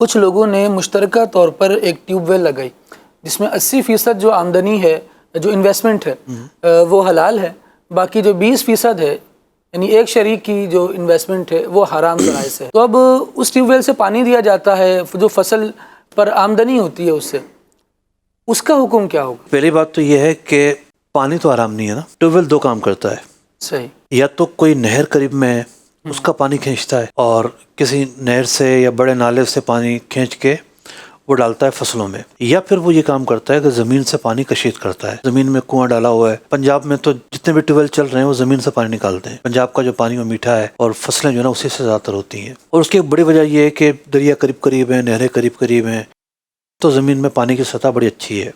کچھ لوگوں نے مشترکہ طور پر ایک ٹیوب ویل لگائی جس میں 80% جو آمدنی ہے، جو انویسٹمنٹ ہے وہ حلال ہے، باقی جو 20% ہے یعنی ایک شریک کی جو انویسٹمنٹ ہے وہ حرام ذرائع سے ہے۔ تو اب اس ٹیوب ویل سے پانی دیا جاتا ہے، جو فصل پر آمدنی ہوتی ہے اس سے، اس کا حکم کیا ہوگا؟ پہلی بات تو یہ ہے کہ پانی تو حرام نہیں ہے نا۔ ٹیوب ویل دو کام کرتا ہے، صحیح، یا تو کوئی نہر قریب میں ہے اس کا پانی کھینچتا ہے، اور کسی نہر سے یا بڑے نالے سے پانی کھینچ کے وہ ڈالتا ہے فصلوں میں، یا پھر وہ یہ کام کرتا ہے کہ زمین سے پانی کشید کرتا ہے۔ زمین میں کنواں ڈالا ہوا ہے، پنجاب میں تو جتنے بھی ٹیوب ویل چل رہے ہیں وہ زمین سے پانی نکالتے ہیں۔ پنجاب کا جو پانی وہ میٹھا ہے اور فصلیں جو ہے نا اسی سے زیادہ تر ہوتی ہیں، اور اس کی ایک بڑی وجہ یہ ہے کہ دریا قریب قریب ہیں، نہریں قریب قریب ہیں، تو زمین میں پانی کی سطح بڑی اچھی ہے۔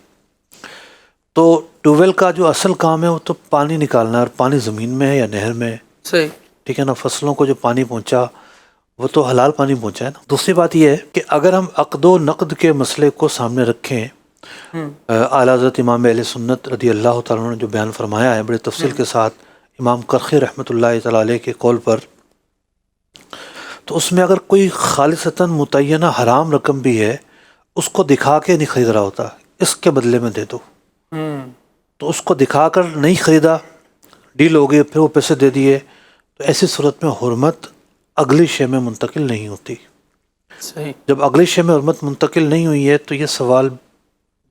تو ٹیوب ویل کا جو اصل کام ہے وہ تو پانی نکالنا ہے، اور پانی زمین میں ہے یا نہر میں ہے، صحیح، ٹھیک ہے نا۔ فصلوں کو جو پانی پہنچا وہ تو حلال پانی پہنچا ہے نا۔ دوسری بات یہ ہے کہ اگر ہم عقد و نقد کے مسئلے کو سامنے رکھیں، اعلیٰ حضرت امام اہل سنت رضی اللہ تعالیٰ نے جو بیان فرمایا ہے بڑے تفصیل کے ساتھ، امام کرخی رحمۃ اللہ تعالیٰ علیہ کے قول پر، تو اس میں اگر کوئی خالصتاً متعینہ حرام رقم بھی ہے اس کو دکھا کے نہیں خرید رہا ہوتا، اس کے بدلے میں دے دو، تو اس کو دکھا کر نہیں خریدا، ڈیل ہو گئی، پھر وہ پیسے دے دیے، تو ایسی صورت میں حرمت اگلی شے میں منتقل نہیں ہوتی۔ صحیح، جب اگلی شے میں حرمت منتقل نہیں ہوئی ہے تو یہ سوال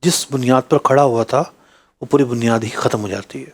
جس بنیاد پر کھڑا ہوا تھا وہ پوری بنیاد ہی ختم ہو جاتی ہے۔